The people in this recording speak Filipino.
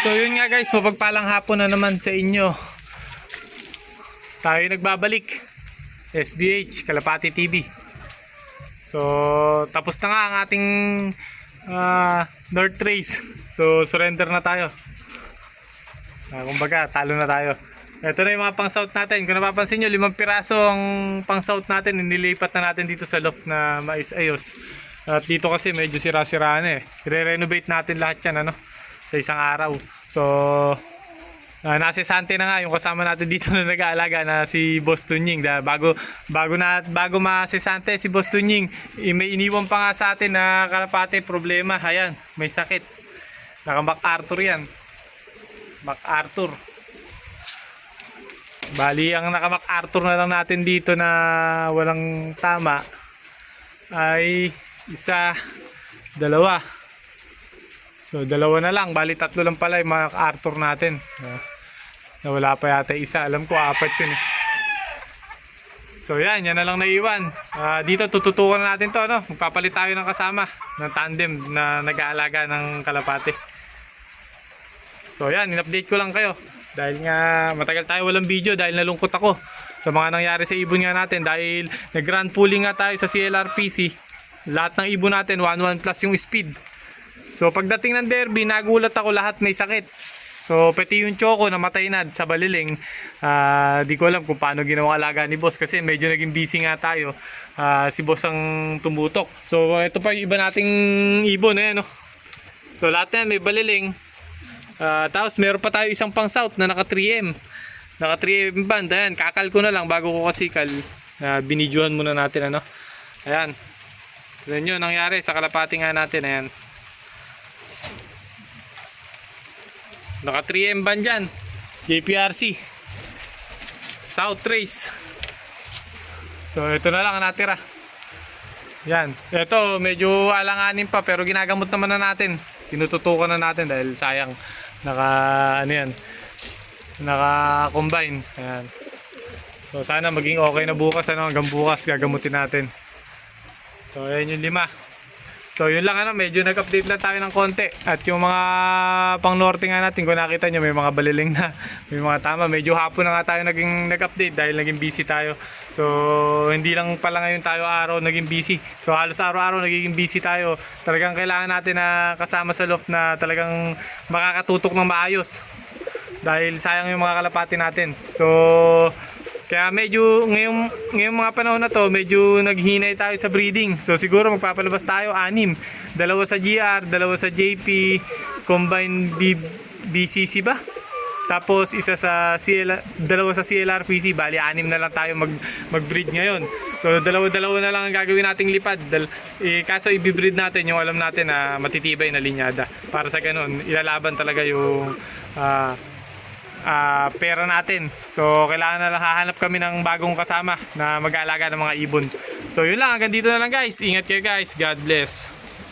So yun nga guys, mapagpalang hapon na naman sa inyo. Tayo nagbabalik. SBH, Kalapati TV. So tapos na nga ang ating North Race. So surrender na tayo. Kumbaga talo na tayo. Ito na yung mga pang south natin. Kung napapansin nyo, 5 piraso ang pang south natin. Nilipat na natin dito sa loft na maayos-ayos. At dito kasi medyo sira-sira na eh. I-renovate natin lahat yan sa isang araw. So nasisante na nga yung kasama natin dito na nag-aalaga na si Boss Tunying. Bago masisante si Boss Tunying, may iniwan pa nga sa atin na kalapate problema. Ayan, may sakit. Naka MacArthur yan. MacArthur. Bali, ang naka MacArthur na lang natin dito na walang tama ay 1, 2. So 2 na lang. Bali 3 lang pala yung MacArthur natin. Nawala pa yata 1. Alam ko 4 yun eh. So yan na lang naiwan. Dito tututukan na natin to. Magpapalit tayo ng kasama ng tandem na nag-aalaga ng kalapate. So yan, in-update ko lang kayo. Dahil nga matagal tayo walang video dahil nalungkot ako sa mga nangyari sa ibon nga natin. Dahil nag-grand pooling nga tayo sa CLRPC. Lahat ng ibon natin 1-1 plus yung speed. So pagdating ng derby, nagulat ako, lahat may sakit. So pati yung Choco namatay na sa Baliling. Di ko alam kung paano ginawang alaga ni Boss kasi medyo naging busy nga tayo. Si Boss ang tumutok. So ito pa yung iba nating ibon So lahat yan may Baliling. Tapos meron pa tayo isang pang south na naka 3M. Naka 3M band. Ayan, kakal ko na lang bago ko kasikal. Binidyohan muna natin Ayan. Tignan nyo nangyari sa kalapati nga natin. Ayan. Naka 3M band dyan. JPRC South Race. So ito na lang ang natira. Yan. Ito medyo alanganin pa pero ginagamot naman na natin. Tinututukan na natin dahil sayang naka combine. Ayan. So sana maging okay na bukas hanggang bukas gagamutin natin. So ayan yung 5. So yun lang medyo nag-update na tayo ng konti. At yung mga pang norte nga natin, kung nakita nyo may mga Baliling na, may mga tama. Medyo hapon na nga tayo nag-update dahil naging busy tayo. So hindi lang pala ngayon tayo araw naging busy. So halos araw-araw naging busy tayo. Talagang kailangan natin na kasama sa loft na talagang makakatutok ng maayos. Dahil sayang yung mga kalapati natin. So kaya medyo ngayong mga panahon na to medyo naghinay tayo sa breeding. So siguro magpapalabas tayo 6. 2 sa GR, 2 sa JP, combine BCC ba? Tapos 1 sa 2 sa CLRPC. Bali 6 na lang tayo mag-breed ngayon. So dalawa na lang ang gagawin nating lipad. Kaso i-breed natin yung alam natin na matitibay na linyada. Para sa ganun, ilalaban talaga yung pera natin. So kailangan na lang hahanap kami ng bagong kasama na mag-aalaga ng mga ibon. So yun lang, hanggang dito na lang guys. Ingat kayo guys. God bless.